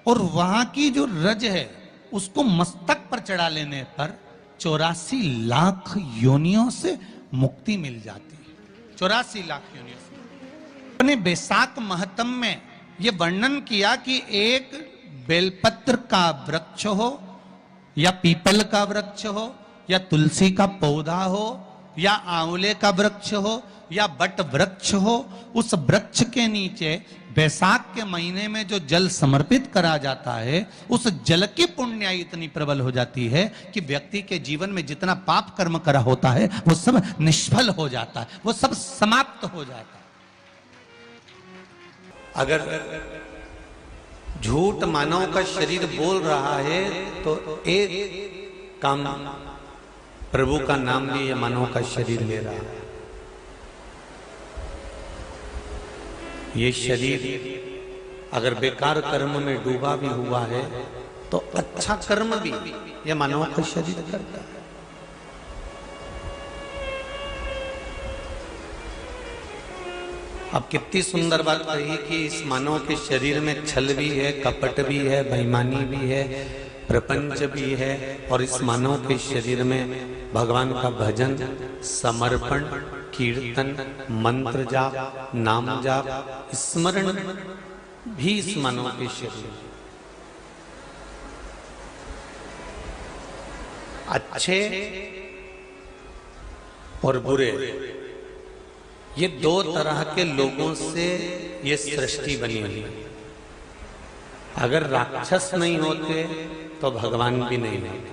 और वहां की जो रज है उसको मस्तक पर चढ़ा लेने पर 84 लाख योनियों से मुक्ति मिल जाती है। 84 लाख योनियों से। अपने बैसाख महत्म में यह वर्णन किया कि एक बेलपत्र का वृक्ष हो या पीपल का वृक्ष हो या तुलसी का पौधा हो या आंवले का वृक्ष हो या बट वृक्ष हो, उस वृक्ष के नीचे बैसाख के महीने में जो जल समर्पित करा जाता है, उस जल की पुण्याई इतनी प्रबल हो जाती है कि व्यक्ति के जीवन में जितना पाप कर्म करा होता है वो सब निष्फल हो जाता है, वो सब समाप्त हो जाता है। अगर झूठ मानव का शरीर बोल रहा है तो एक काम प्रभु का नाम भी ये मानव का शरीर ले रहा है। ये शरीर अगर बेकार कर्म में डूबा भी हुआ है तो अच्छा कर्म भी ये मानव का शरीर करता है। अब कितनी सुंदर बात कही कि इस मानव के शरीर में छल भी है, कपट भी है, बेईमानी भी है, प्रपंच भी है, और इस मानव के शरीर में भगवान का भजन, समर्पण, कीर्तन, मंत्र जाप, नाम जाप, स्मरण भी इस मानव के शरीर। अच्छे और बुरे, ये दो तरह के लोगों से ये सृष्टि बनी हुई है। अगर राक्षस नहीं होते तो भगवान भी नहीं होते,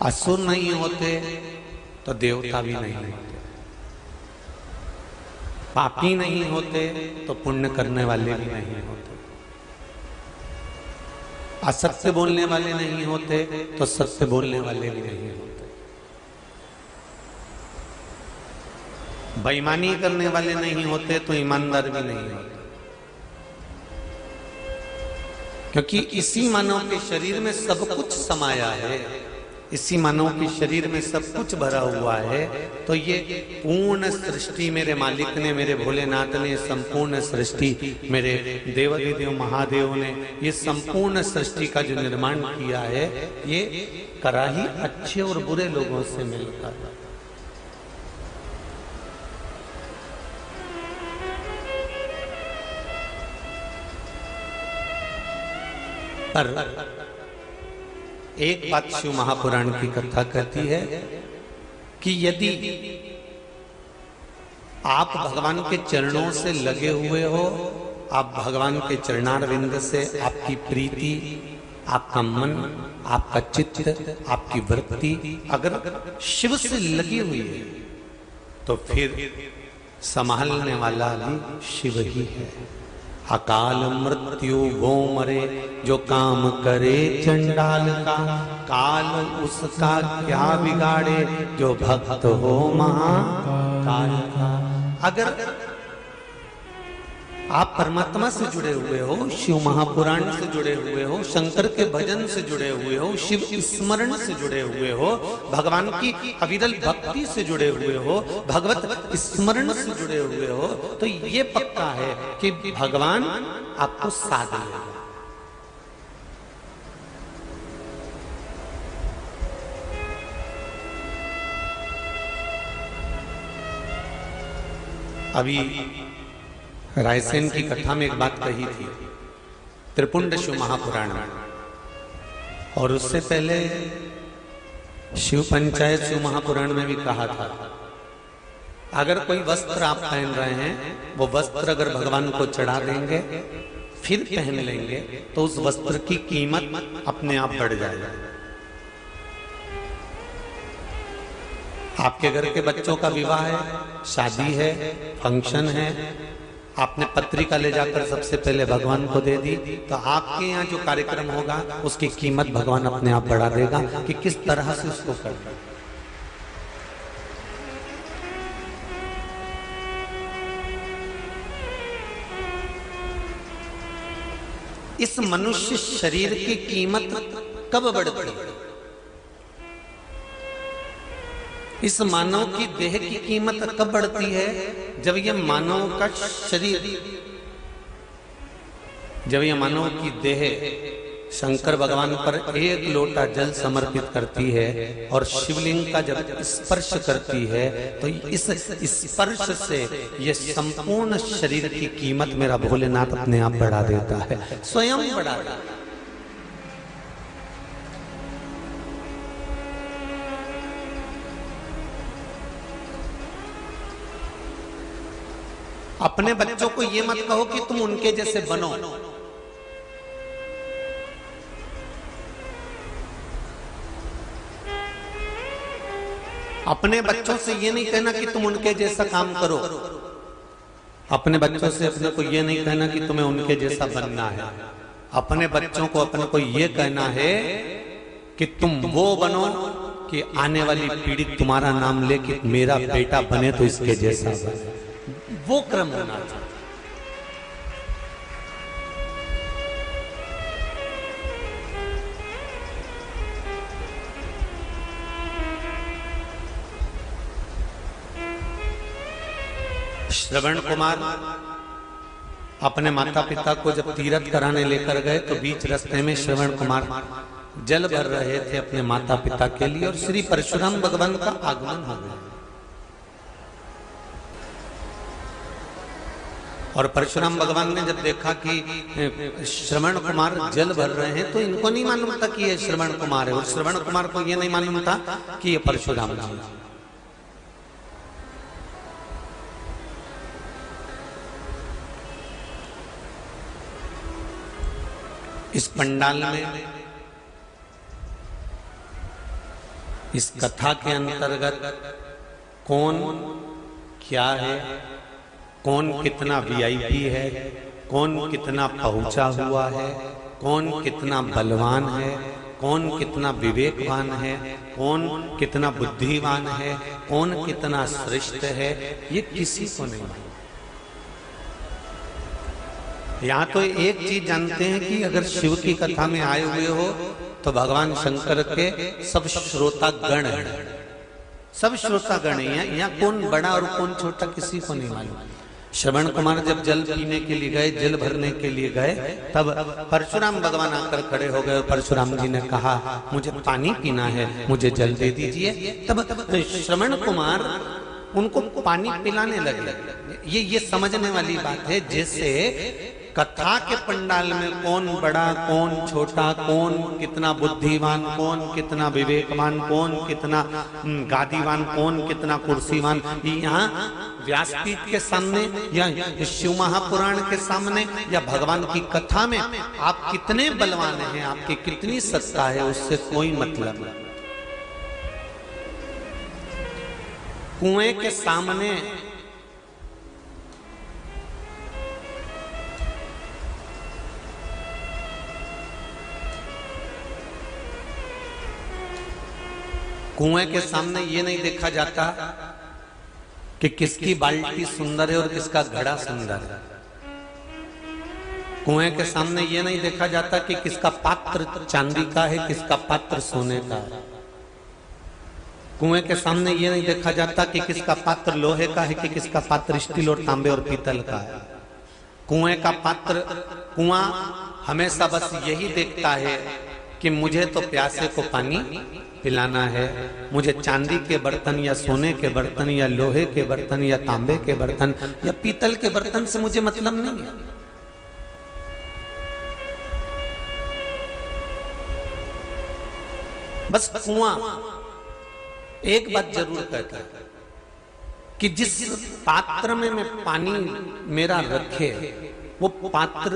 असुर नहीं होते तो देवता भी नहीं होते, पापी नहीं होते तो पुण्य करने वाले भी नहीं होते, असत्य बोलने वाले नहीं होते तो सत्य बोलने वाले भी नहीं होते, बेईमानी करने वाले नहीं होते तो ईमानदार भी नहीं होते। क्योंकि इसी मानव के शरीर में सब कुछ समाया है, इसी मानव के शरीर में सब कुछ भरा हुआ है। तो ये पूर्ण सृष्टि मेरे मालिक ने, मेरे भोलेनाथ ने, संपूर्ण सृष्टि मेरे देवाधिदेव महादेव ने, ये संपूर्ण सृष्टि का जो निर्माण किया है, ये करा ही अच्छे और बुरे लोगों से मिलकर। पर एक बात शिव महापुराण की कथा कहती है कि यदि आप भगवान के चरणों से लगे हुए हो, आप भगवान के चरणारविंद से आपकी प्रीति, आपका मन, आपका चित्त, आपकी वृत्ति अगर शिव से लगी हुई है तो फिर संभालने वाला भी शिव ही है। अकाल मृत्यु वो मरे जो काम करे चंडाल का, काल उसका क्या बिगाड़े जो भक्त हो महाकाल का। अगर आप परमात्मा से जुड़े हुए हो, शिव महापुराण से जुड़े हुए हो, शंकर के भजन से जुड़े हुए हो, शिव स्मरण से जुड़े हुए हो, भगवान की अविरल भक्ति से जुड़े हुए हो, भगवत स्मरण से जुड़े हुए हो, तो ये पक्का है कि भगवान आपको साथ देगा। अभी रायसेन की कथा में एक बात कही थी, त्रिपुंड शिव महापुराण में, और उससे पहले शिव पंचायत शिव महापुराण में भी कहा था, अगर कोई वस्त्र आप पहन रहे हैं, वो वस्त्र अगर भगवान को चढ़ा देंगे फिर पहन लेंगे तो उस वस्त्र की कीमत अपने आप बढ़ जाएगी। आपके घर के बच्चों का विवाह है, शादी है, फंक्शन है, आपने पत्रिका ले जाकर सबसे पहले भगवान को दे दी, तो आपके यहाँ जो कार्यक्रम होगा उसकी कीमत भगवान अपने आप बढ़ा देगा कि किस तरह से उसको करना। इस मनुष्य शरीर की कीमत कब बढ़ती है? इस मानव की देह की कीमत कब बढ़ती है? जब यह मानव का शरीर जब ये मानव की देह शंकर भगवान पर एक लोटा जल समर्पित करती है और शिवलिंग का जब स्पर्श करती है तो इस स्पर्श से ये संपूर्ण शरीर की कीमत मेरा भोलेनाथ अपने आप बढ़ा देता है, स्वयं बढ़ा देता है। अपने बच्चों को ये मत कहो कि तुम उनके जैसे बनो। अपने बच्चों से ये नहीं कहना कि तुम उनके जैसा काम करो। अपने बच्चों से अपने को ये नहीं कहना कि तुम्हें उनके जैसा बनना है। अपने बच्चों को अपने को ये कहना है कि तुम वो बनो कि आने वाली पीढ़ी तुम्हारा नाम ले कि मेरा बेटा बने तो इसके जैसा बने। वो क्रम होना चाहिए। श्रवण कुमार अपने माता पिता को जब तीर्थ कराने लेकर गए तो बीच रास्ते में श्रवण कुमार जल भर रहे थे अपने माता पिता के लिए और श्री परशुराम भगवान का आगमन हो गया। और परशुराम भगवान ने जब देखा कि श्रवण कुमार जल भर रहे हैं तो इनको नहीं मालूम था कि ये श्रवण कुमार है और श्रवण कुमार को ये नहीं मालूम था कि ये परशुराम जी है। इस पंडाल में इस कथा के अंतर्गत कौन क्या है, कौन कितना वीआईपी है, कौन कितना पहुंचा हुआ है, कौन कितना बलवान है, कौन कितना विवेकवान है, कौन कितना बुद्धिमान है, कौन कितना श्रेष्ठ है, ये किसी को नहीं मालूम। यहाँ तो एक चीज जानते हैं कि अगर शिव की कथा में आए हुए हो तो भगवान शंकर के सब श्रोता गण हैं, सब श्रोता गण हैं। यहाँ कौन बड़ा और कौन छोटा किसी को नहीं मालूम। श्रवण कुमार जब जल पीने के लिए गए, जल भरने के लिए गए, तब परशुराम भगवान आकर खड़े हो गए। परशुराम जी ने कहा मुझे पानी पीना है, मुझे जल दे दीजिए। तब श्रवण कुमार उनको पानी पिलाने लगे। ये समझने वाली बात है जैसे कथा के पंडाल में कौन बड़ा कौन छोटा, कौन कितना बुद्धिमान, कौन कितना विवेकवान, कौन कितना गादीवान, कौन कितना कुर्सीवान, यहाँ व्यासपीठ के सामने या शिव महापुराण के सामने या भगवान की कथा में आप कितने बलवान हैं, आपकी कितनी सत्ता है, उससे कोई मतलब नहीं। कुएं के सामने ये नहीं देखा जाता कि किसकी बाल्टी सुंदर है और किसका घड़ा सुंदर है। कुएं के सामने ये नहीं देखा जाता कि किसका पात्र चांदी का है, किसका पात्र सोने का है। कुएं के सामने ये नहीं देखा जाता कि किसका पात्र लोहे का है कि किसका पात्र स्टील और तांबे और पीतल का है। कुआं हमेशा बस यही देखता है कि मुझे तो प्यासे को पानी पिलाना है, मुझे चांदी के बर्तन या सोने के बर्तन या लोहे के बर्तन या तांबे के बर्तन या पीतल के बर्तन से मुझे मतलब नहीं है। बस कुआं एक बात जरूर कहता है कि जिस पात्र में मैं पानी मेरा रखे वो पात्र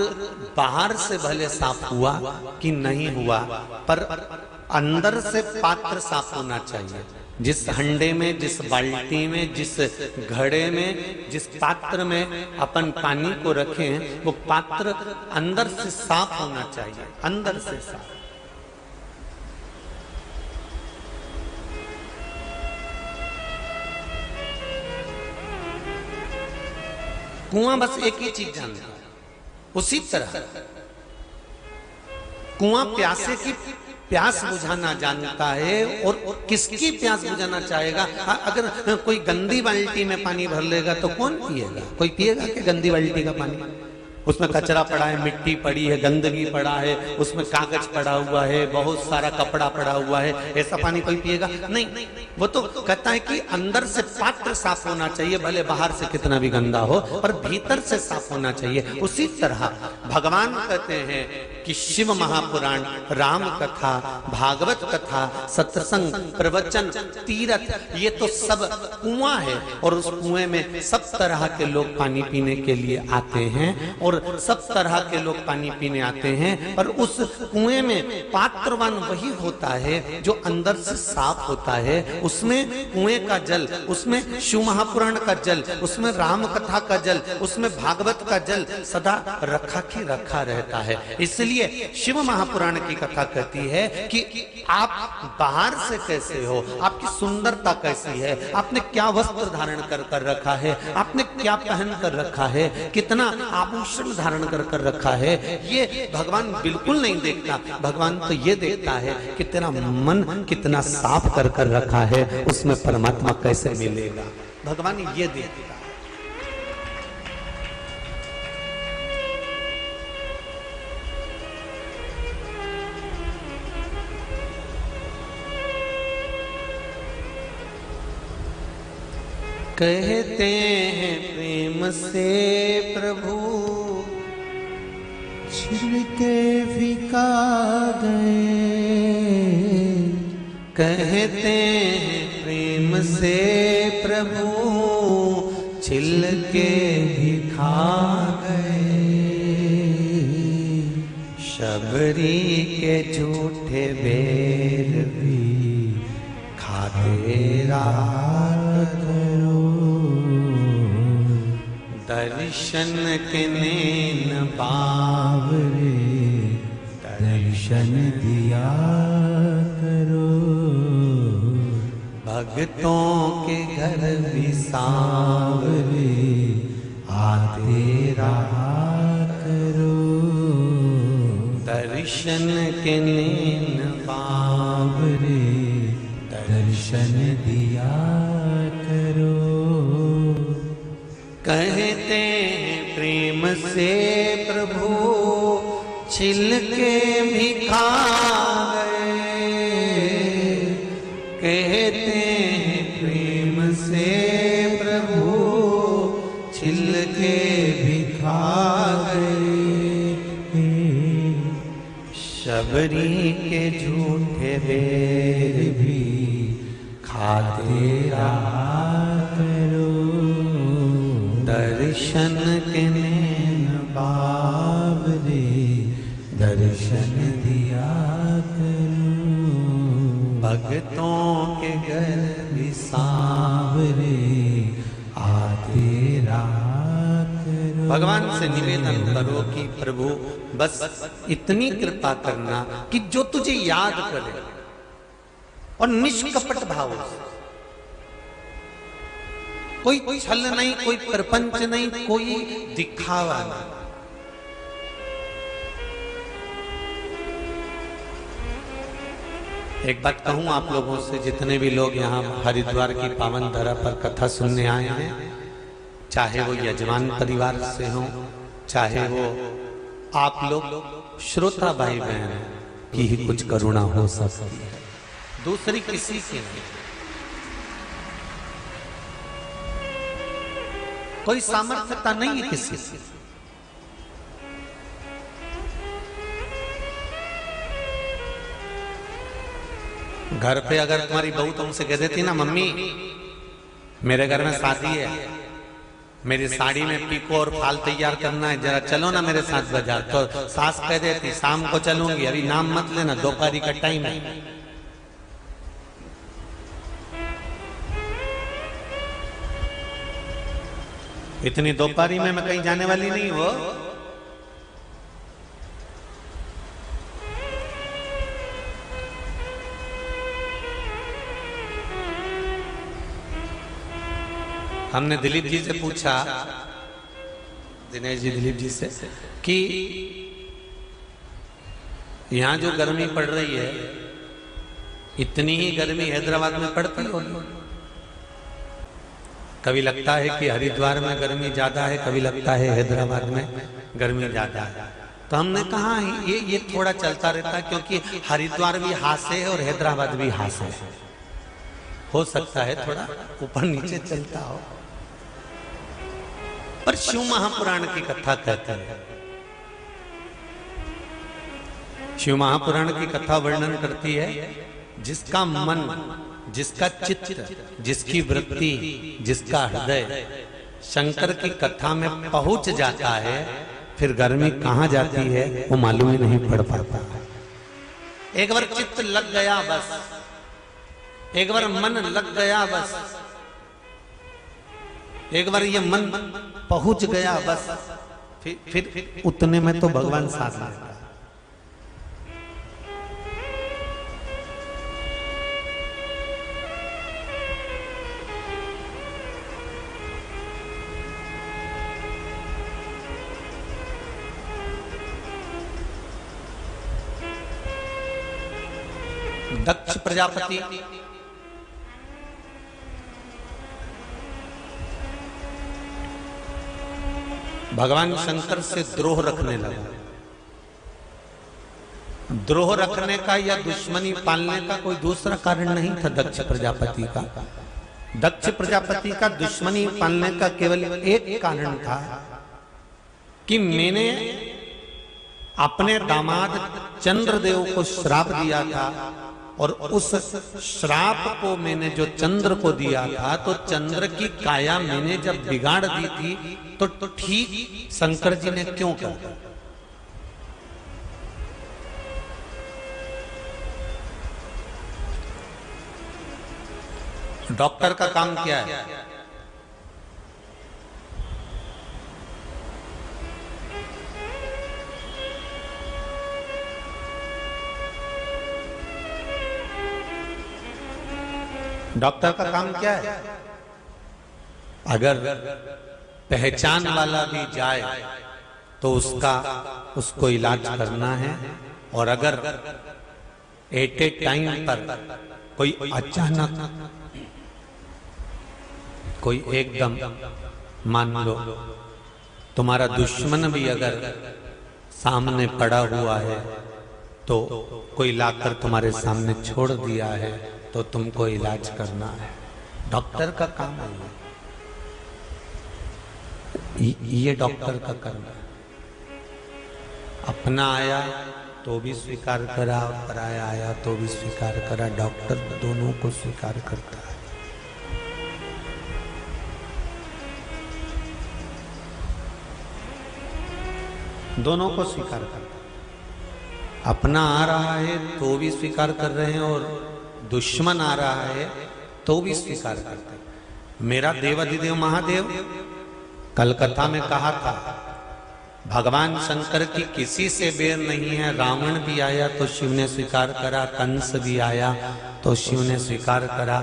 बाहर से भले साफ हुआ कि नहीं हुआ, पर अंदर से पात्र साफ होना चाहिए। जिस हंडे में, जिस बाल्टी में, जिस घड़े में, जिस पात्र में अपन पानी को रखें वो पात्र अंदर से साफ होना चाहिए, अंदर से साफ। कुआं बस एक ही चीज जानता है। उसी तरह कुआं प्यासे की प्यास बुझाना जानता है और किसकी प्यास बुझाना चाहेगा। अगर कोई गंदी बाल्टी में पानी भर लेगा तो कौन पिएगा? कोई पिएगा कि गंदी बाल्टी का पानी? उसमें कचरा पड़ा है, मिट्टी पड़ी है, गंदगी पड़ा है, उसमें कागज पड़ा हुआ है, बहुत सारा कपड़ा पड़ा हुआ है, ऐसा पानी कोई पिएगा नहीं। वो तो कहता है कि अंदर से पात्र साफ होना चाहिए, भले बाहर से कितना भी गंदा हो, पर भीतर से साफ होना चाहिए। उसी तरह भगवान कहते हैं कि शिव महापुराण, राम कथा, भागवत कथा, सत्संग, प्रवचन, तीर्थ, ये तो सब कुआं है और उस कुएं में सब तरह के लोग पानी पीने के लिए आते हैं और सब तरह के लोग पानी पीने आते हैं। पर उस कुएं में पात्रवान वही होता है जो अंदर से साफ होता है। उसमें कुएं का जल, उसमें शिव महापुराण का जल, उसमें राम कथा का जल, उसमें भागवत का जल सदा रखा की रखा रहता है। इसलिए शिव महापुराण की कथा कहती है कि आप बाहर से कैसे हो, आपकी सुंदरता कैसी है, आपने क्या वस्त्र धारण कर रखा है, आपने क्या पहन कर रखा है, कितना आभूषण धारण कर रखा है, ये भगवान बिल्कुल नहीं देखता। भगवान तो ये देखता है कि तेरा मन कितना साफ कर रखा है, उसमें परमात्मा कैसे मिलेगा, भगवान ये देखता है। कहते हैं प्रेम से प्रभु छिलके फिका गए, कहते हैं प्रेम से प्रभु छिलके भी खा गए। शबरी के झूठे बेर भी खाते रहा करो, दर्शन के नैन बावरे दर्शन दिया करो। भक्तों के घर भी सांवरे आते रहा करो, दर्शन के नैन बावरे दर्शन दिया करो। कहते हैं प्रेम से प्रभु छिलके भी खा गए, कहते हैं प्रेम से प्रभु छिलके भी खा गए। शबरी के झूठे बेर भी खाते रहा करो, दर्शन के नैन बावरे दर्शन दिया करो। भक्तों के घर भी सांवरे आते रहा करो। भगवान से निवेदन करो कि प्रभु बस इतनी कृपा करना कि जो तुझे याद करे और निष्कपट भाव से, कोई छल नहीं, कोई प्रपंच नहीं, कोई दिखावा नहीं। एक बात कहूं आप लोगों से, जितने भी लोग यहाँ हरिद्वार की पावन धरा पर कथा सुनने आए हैं, चाहे वो यजमान परिवार से हो, चाहे वो आप लोग श्रोता भाई बहन की ही कुछ करुणा हो सकती है, दूसरी किसी की नहीं। कोई सामर्थ्यता नहीं है किसी से। घर पे अगर तुम्हारी बहू तुमसे कह देती ना, मम्मी मेरे घर में शादी है, मेरी साड़ी में पीको और फाल तैयार करना है, जरा चलो ना मेरे साथ बाजार, तो सास कह देती शाम को चलूंगी, अभी नाम मत लेना, दोपहरी का टाइम है। इतनी दोपहरी में मैं कहीं जाने वाली नहीं हो। हमने दिलीप जी से पूछा, दिनेश जी दिलीप जी से, कि यहां जो गर्मी पड़ रही है, इतनी ही गर्मी हैदराबाद में पड़ती होगी। कभी लगता है कि हरिद्वार में गर्मी ज्यादा है, कभी लगता है हैदराबाद में गर्मी ज्यादा है। तो हमने कहा ये थोड़ा चलता रहता है, क्योंकि हरिद्वार भी हाथ से है और हैदराबाद भी हाथ से है, हो सकता है थोड़ा ऊपर नीचे चलता हो। पर शिव महापुराण की कथा कहते हैं, शिव महापुराण की कथा वर्णन करती है, जिसका मन, जिसका चित्त, जिसकी वृत्ति, जिसका हृदय शंकर की कथा में पहुंच जाता है, फिर गर्मी कहां जाती है वो मालूम ही नहीं पड़ पाता। एक बार चित्त लग गया बस, एक बार मन लग गया बस, एक बार ये मन पहुंच गया बस, फिर उतने में तो भगवान साथ लेता है। दक्ष प्रजापति भगवान शंकर से द्रोह रखने लगा। द्रोह रखने का या दुश्मनी पालने का कोई दूसरा कारण नहीं था दक्ष प्रजापति का। दक्ष प्रजापति का दुश्मनी पालने का केवल एक कारण था कि मैंने अपने दामाद चंद्रदेव को श्राप दिया था, और उस श्राप को मैंने जो चंद्र को दिया था, तो चंद्र की काया मैंने जब बिगाड़ दी थी, तो ठीक शंकर जी ने क्यों कर। डॉक्टर का काम क्या है? डॉक्टर का काम क्या है? अगर पहचान वाला भी जाए तो उसको इलाज करना है, और अगर एट ए टाइम पर कोई अचानक, कोई एकदम, मान लो तुम्हारा दुश्मन भी अगर सामने पड़ा हुआ है, तो कोई लाकर तुम्हारे सामने छोड़ दिया है, तो तुमको इलाज करना है। डॉक्टर का काम है ये डॉक्टर का करना है। अपना आया तो भी स्वीकार करा, पराया आया तो भी स्वीकार करा। डॉक्टर दोनों को स्वीकार करता है। दोनों को स्वीकार करता है। अपना आ रहा है तो भी स्वीकार कर रहे हैं, और दुश्मन आ रहा है तो भी स्वीकार करते हैं। मेरा देवाधिदेव महादेव कलकत्ता में कहा था, भगवान शंकर की किसी से बेर नहीं है। रावण भी आया तो शिव ने स्वीकार करा, कंस भी आया तो शिव ने स्वीकार करा,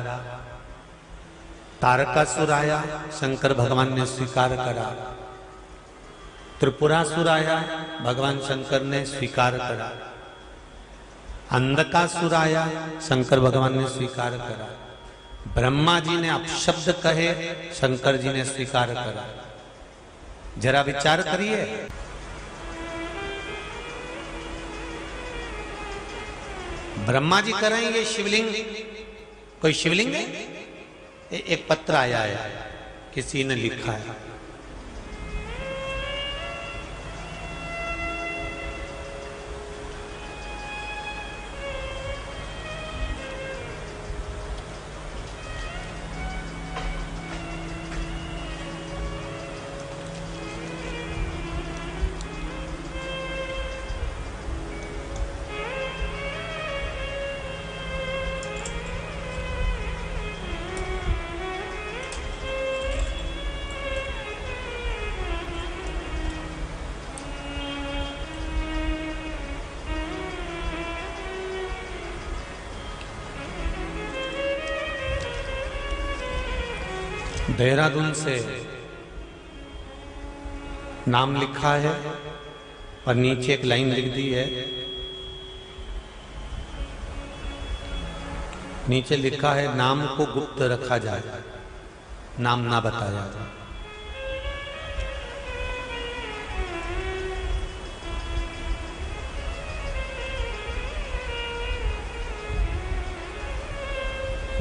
तारकासुर आया शंकर भगवान ने स्वीकार करा, त्रिपुरासुर आया भगवान शंकर ने स्वीकार करा, अंधकासुर आया शंकर भगवान ने स्वीकार करा, ब्रह्मा जी ने अपशब्द कहे शंकर जी ने स्वीकार करा। जरा विचार करिए, ब्रह्मा जी कह रहे हैं ये शिवलिंग, कोई शिवलिंग है? एक पत्र आया है, किसी ने लिखा है, देहरादून से नाम लिखा है और नीचे एक लाइन लिख दी है, नीचे लिखा है नाम को गुप्त रखा जाए, नाम ना बताया जाए।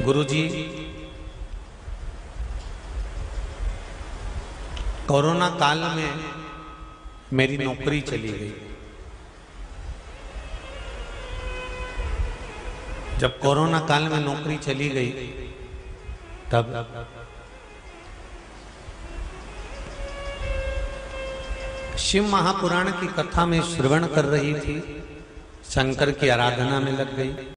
गुरुजी, कोरोना काल में मेरी नौकरी चली गई। जब कोरोना काल में नौकरी चली गई तब शिव महापुराण की कथा में श्रवण कर रही थी, शंकर की आराधना में लग गई।